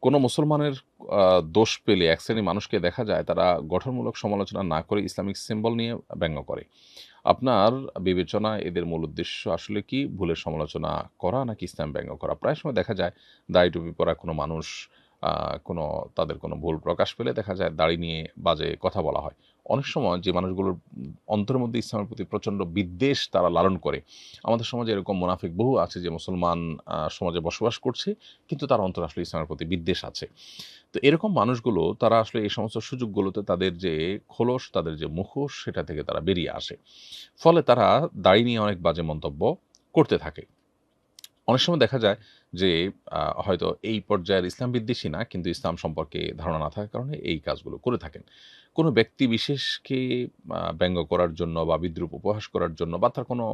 কোনো মুসলমানের দোষ পেলে এক শ্রেণীর মানুষকে দেখা যায় তারা গঠনমূলক সমালোচনা না করে ইসলামিক সিম্বল নিয়ে ব্যঙ্গ করে। আপনার বিবেচনায় এদের মূল উদ্দেশ্য আসলে কি? ভুলের সমালোচনা করা নাকি ইসলাম ব্যঙ্গ করা? প্রায় সময় দেখা যায় দাড়ি টুপি পরা কোনো মানুষ আ কোনো তাদের কোনো ভুল প্রকাশ পেলে দেখা যায় দাড়ি নিয়ে বাজে কথা বলা হয়। অনেক সময় যে মানুষগুলোর অন্তরের মধ্যে ইসলামের প্রতি প্রচণ্ড বিদ্বেষ তারা লালন করে। আমাদের সমাজে এরকম মুনাফিক বহু আছে যে মুসলমান সমাজে বসবাস করছে, কিন্তু তার অন্তরে আসলে ইসলামের প্রতি বিদ্বেষ আছে। তো এরকম মানুষগুলো তারা আসলে এই সমস্ত সুযোগগুলোতে তাদের যে খোলস, তাদের যে মুখোশ সেটা থেকে তারা বেরিয়ে আসে। ফলে তারা দাড়ি নিয়ে অনেক বাজে মন্তব্য করতে থাকে। অনেক সময় দেখা যায় যে হয়তো এই পর্যায়ের ইসলাম বিদ্বেষী না, কিন্তু ইসলাম সম্পর্কে ধারণা না থাকার কারণে এই কাজগুলো করে থাকেন। কোনো ব্যক্তি বিশেষকে ব্যঙ্গ করার জন্য বা বিদ্রূপ উপহাস করার জন্য বা তার কোনো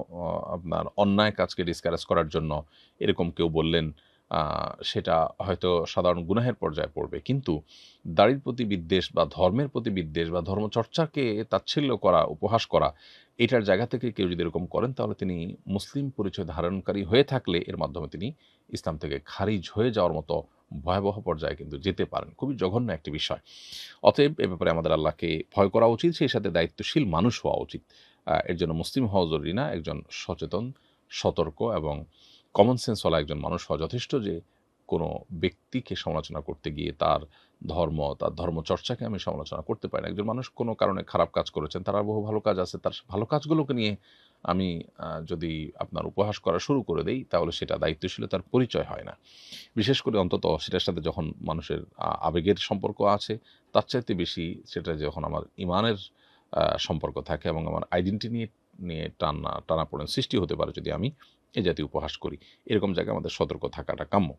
আপনার অন্যায় কাজকে ডিসকারেজ করার জন্য এরকম কেউ বললেন, আ সেটা হয়তো সাধারণ গুনাহের পর্যায়ে পড়বে। কিন্তু দাড়ির প্রতি বিদ্বেষ বা ধর্মের প্রতি বিদ্বেষ বা ধর্মচর্চাকে তাচ্ছিল্য করা, উপহাস করা, এটার জায়গা থেকে কেউ যদি এরকম করেন তাহলে তিনি মুসলিম পরিচয় ধারণকারী হয়ে থাকলে এর মাধ্যমে তিনি ইসলাম থেকে খারিজ হয়ে যাওয়ার মতো ভয়াবহ পর্যায়ে কিন্তু যেতে পারেন। খুবই জঘন্য একটি বিষয়। অতএব এ ব্যাপারে আমাদের আল্লাহকে ভয় করা উচিত, সেই সাথে দায়িত্বশীল মানুষ হওয়া উচিত। এর জন্য মুসলিম হওয়া জরুরি না, একজন সচেতন, সতর্ক এবং কমন সেন্স ওয়ালা একজন মানুষ হওয়া যথেষ্ট যে কোনো ব্যক্তিকে সমালোচনা করতে গিয়ে তার ধর্ম, তার ধর্মচর্চাকে আমি সমালোচনা করতে পারি না। একজন মানুষ কোনো কারণে খারাপ কাজ করেছেন, তার আর বহু ভালো কাজ আছে। তার ভালো কাজগুলোকে নিয়ে আমি যদি আপনার উপহাস করা শুরু করে দেই, তাহলে সেটা দায়িত্বশীলতার পরিচয় হয় না। বিশেষ করে অন্তত সেটার সাথে যখন মানুষের আবেগের সম্পর্ক আছে, তার চাইতে বেশি সেটা যখন আমার ঈমানের সম্পর্ক থাকে এবং আমার আইডেন্টিটি নিয়ে টানাপোড়েন সৃষ্টি হতে পারে যদি আমি এ জাতীয় উপহাস করি। এরকম জায়গায় আমাদের সতর্ক থাকাটা কাম্য।